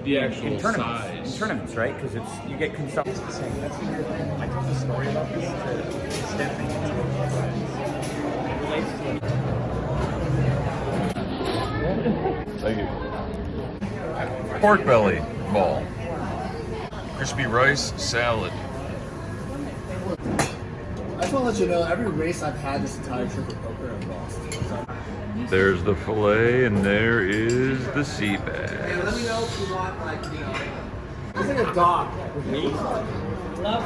the actual in tournaments, size. in tournaments, right? Because it's you get consumption. I told a story about this to Stephanie. Thank you. Pork belly ball, crispy rice salad. I just want to let you know, every race I've had this entire trip with poker, I've lost. So. There's the fillet, and there is the sea bass. Hey, let me know if you want, like, you know. It's like a dog with me. Love.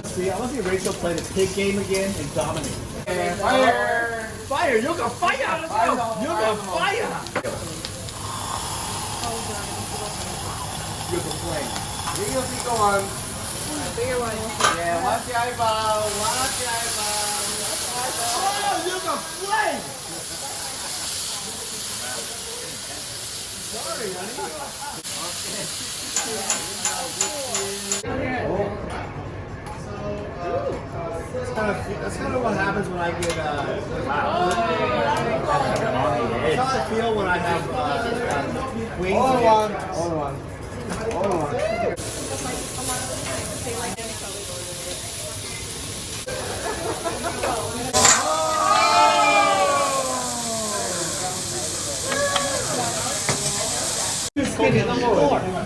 See, I want to see Rachel play the pig game again and dominate. And fire! Fire! You got fire! Let's go! You got fire! Beautiful flame. Bigger go on. Bigger one. Yeah, watch the eyeball. Watch the eyeball. Oh, you got flame! Sorry, honey. That's kind of what happens when I get wow. That's how I feel when I have wings. Hold on.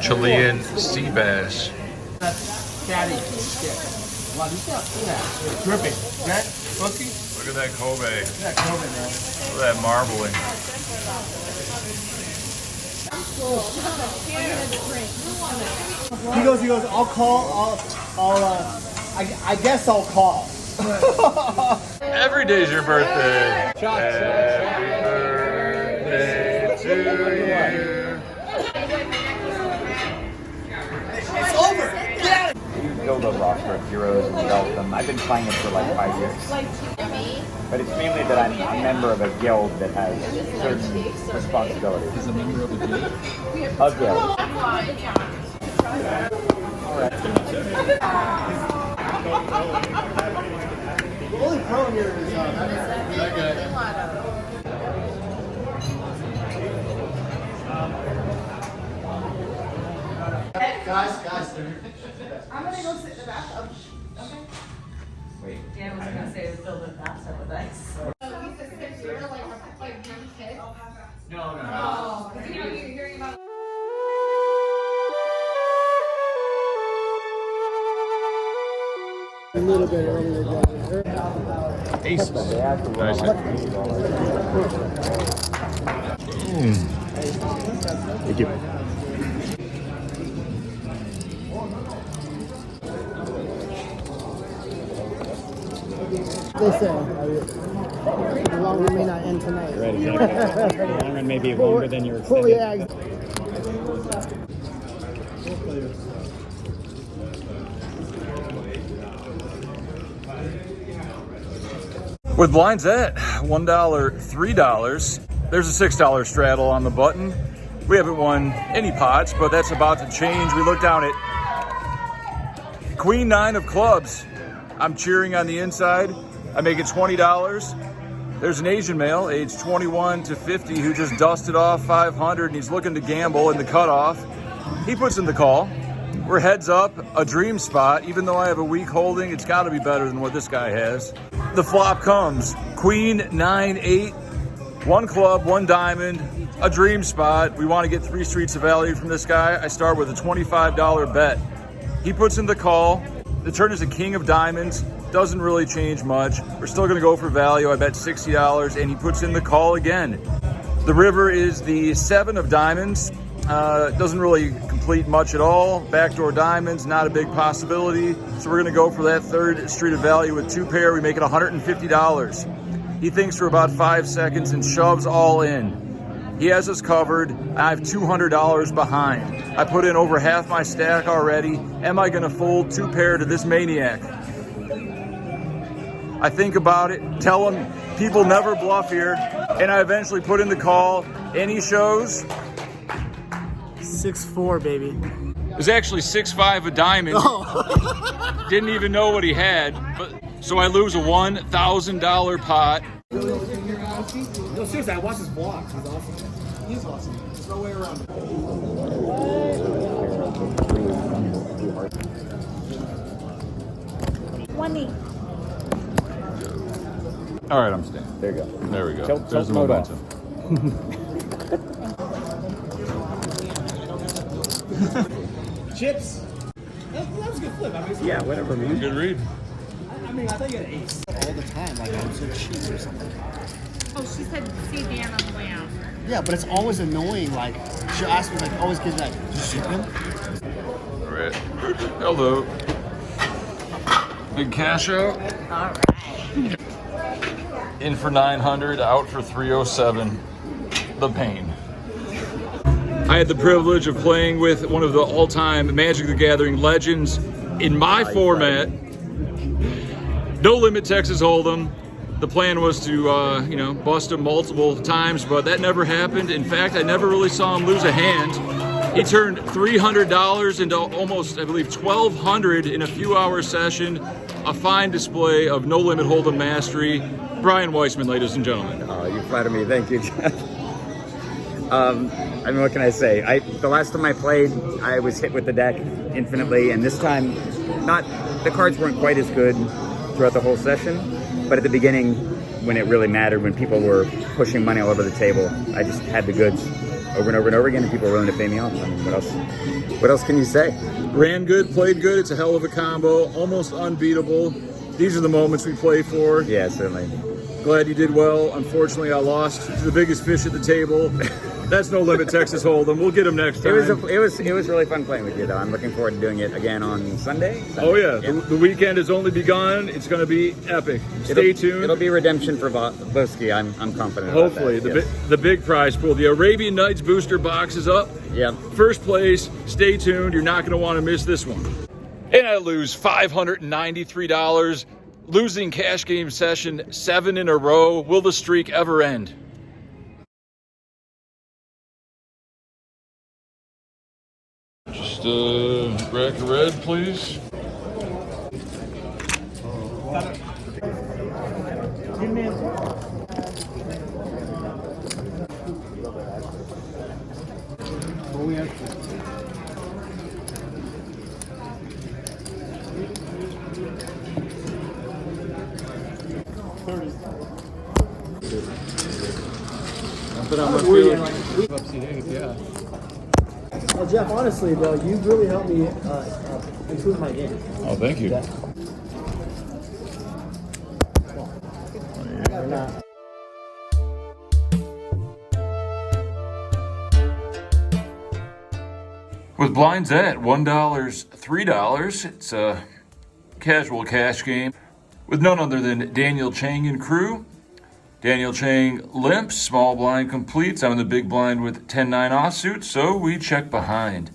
Chilean sea bass. Caddy. Wow, you got that. It's dripping. Right? Boski? Look at that Kobe. Look at that Kobe, man. Look at that marbling. He goes, I guess I'll call. Every day's your birthday. Shot. Happy birthday to you. It's over. Get You build a roster of heroes and develop them. I've been playing it for like 5 years. But it's mainly that I'm a member of a guild that has certain responsibilities. He's a member of a guild? A guild. The only pro here is that guy. Guys. I'm gonna go sit in the bathtub. Okay. Wait. Dan was gonna say fill the bathtub with ice. No. Oh, because you're hearing about. A little bit earlier. Aces. Nice. Thank you. They say the long run may not end tonight. Right, exactly. The long run may be longer than your Well, extended. yeah. With blinds at $1, $3, there's a $6 straddle on the button. We haven't won any pots, but that's about to change. We look down at Queen 9 of clubs. I'm cheering on the inside. I make it $20. There's an Asian male, age 21 to 50, who just dusted off 500 and he's looking to gamble in the cutoff. He puts in the call. We're heads up, a dream spot. Even though I have a weak holding, it's got to be better than what this guy has. The flop comes. Queen 9-8, one club, one diamond, a dream spot. We want to get 3 streets of value from this guy. I start with a $25 bet. He puts in the call. The turn is a king of diamonds. Doesn't really change much. We're still going to go for value. I bet $60, and he puts in the call again. The river is the 7 of diamonds. Doesn't really complete much at all. Backdoor diamonds, not a big possibility. So we're going to go for that 3rd street of value with 2 pair. We make it $150. He thinks for about 5 seconds and shoves all in. He has us covered. I have $200 behind. I put in over half my stack already. Am I going to fold 2 pair to this maniac? I think about it, tell him people never bluff here, and I eventually put in the call, and he shows 6-4, baby. it was actually 6-5 a diamond. Oh. Didn't even know what he had, but so I lose a $1,000 pot. No, seriously, I watched his vlogs. He's awesome. He's awesome. There's no way around it. 20. All right, I'm staying. There you go. There we go. Tilt There's the mode off. momentum. Chips. That was a good flip. I mean, Yeah, whatever, man. Good read. I mean, I thought you had an ace. All the time, like I'm so cheap or something. Oh, she said see Dan on the way out. Yeah, but it's always annoying. Like she'll ask me, like, always gives me like, "Did you ship him?" All right. Hello. Big cash out. All right. In for 900, out for 307. The pain. I had the privilege of playing with one of the all-time Magic the Gathering legends in my format. No limit Texas Hold'em. The plan was to, bust him multiple times, but that never happened. In fact, I never really saw him lose a hand. He turned $300 into almost, I believe, $1,200 in a few-hour session. A fine display of no limit Hold'em mastery. Brian Weissman, ladies and gentlemen. Oh, you flatter me. Thank you, Jeff. I mean, what can I say? The last time I played, I was hit with the deck infinitely, and this time, the cards weren't quite as good throughout the whole session, but at the beginning, when it really mattered, when people were pushing money all over the table, I just had the goods over and over and over again, and people were willing to pay me off. I mean, what else can you say? Ran good, played good. It's a hell of a combo, almost unbeatable. These are the moments we play for. Yeah, certainly. Glad you did well. Unfortunately, I lost to the biggest fish at the table. That's no limit Texas Hold'em. We'll get him next time. It was really fun playing with you, though. I'm looking forward to doing it again on Sunday. Oh yeah, the weekend has only begun. It's going to be epic. Stay tuned. It'll be redemption for Boski. I'm confident. Hopefully, about that. the big prize pool. The Arabian Nights booster box is up. Yeah. First place. Stay tuned. You're not going to want to miss this one. And I lose $593. Losing cash game session 7 in a row. Will the streak ever end? Just rack of red, please. Oh, Jeff, honestly, bro, you really helped me improve my game. Oh, thank you. With blinds at $1, $3, it's a casual cash game with none other than Daniel Chang and crew. Daniel Chang limps, small blind completes. I'm in the big blind with 10-9 offsuit, so we check behind.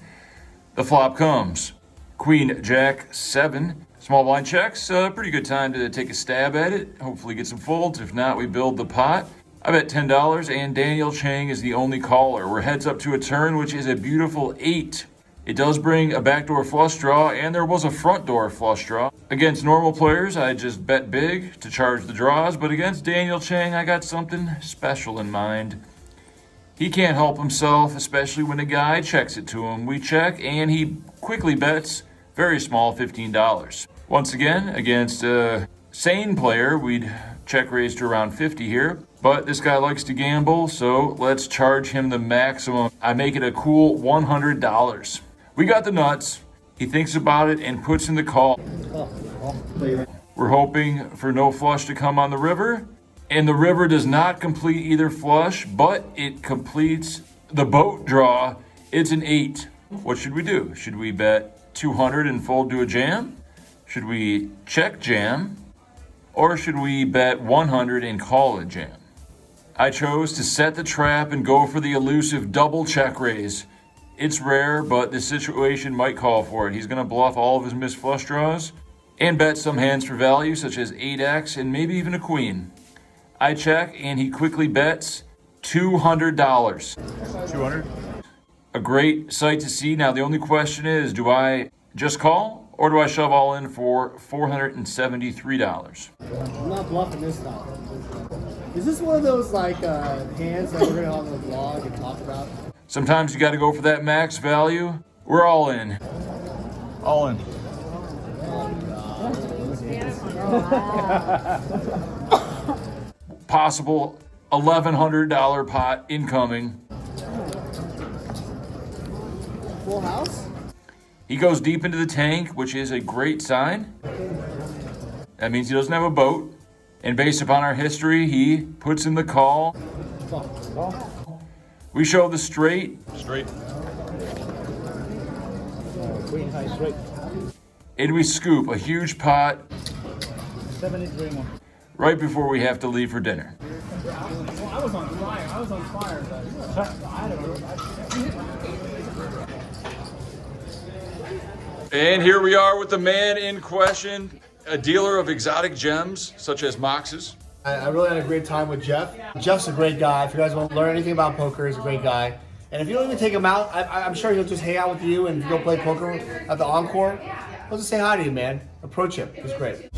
The flop comes. Queen, Jack, 7. Small blind checks, pretty good time to take a stab at it. Hopefully get some folds. If not, we build the pot. I bet $10, and Daniel Chang is the only caller. We're heads up to a turn, which is a beautiful 8. It does bring a backdoor flush draw, and there was a front door flush draw. Against normal players, I just bet big to charge the draws, but against Daniel Chang, I got something special in mind. He can't help himself, especially when a guy checks it to him. We check, and he quickly bets very small, $15. Once again, against a sane player, we'd check raise to around 50 here. But this guy likes to gamble, so let's charge him the maximum. I make it a cool $100. We got the nuts. He thinks about it and puts in the call. We're hoping for no flush to come on the river. And the river does not complete either flush, but it completes the boat draw. It's an 8. What should we do? Should we bet 200 and fold to a jam? Should we check jam? Or should we bet 100 and call a jam? I chose to set the trap and go for the elusive double check raise. It's rare, but this situation might call for it. He's going to bluff all of his missed flush draws and bet some hands for value, such as 8x and maybe even a queen. I check, and he quickly bets $200. 200? A great sight to see. Now, the only question is, do I just call, or do I shove all in for $473? I'm not bluffing this time. Is this one of those, like, hands that we're going to on the vlog and talk about? Sometimes you got to go for that max value. We're all in. All in. Possible $1,100 pot incoming. Full house? He goes deep into the tank, which is a great sign. That means he doesn't have a boat. And based upon our history, he puts in the call. We show the straight. Straight. Queen high straight. And we scoop a huge pot 73 more. right before we have to leave for dinner. Well, I was on fire. I was on fire, but I don't know. And here we are with the man in question, a dealer of exotic gems such as moxes. I really had a great time with Jeff. Jeff's a great guy. If you guys want to learn anything about poker, he's a great guy. And if you don't even take him out, I'm sure he'll just hang out with you and go play poker at the Encore. He'll just say hi to you, man. Approach him. He's great.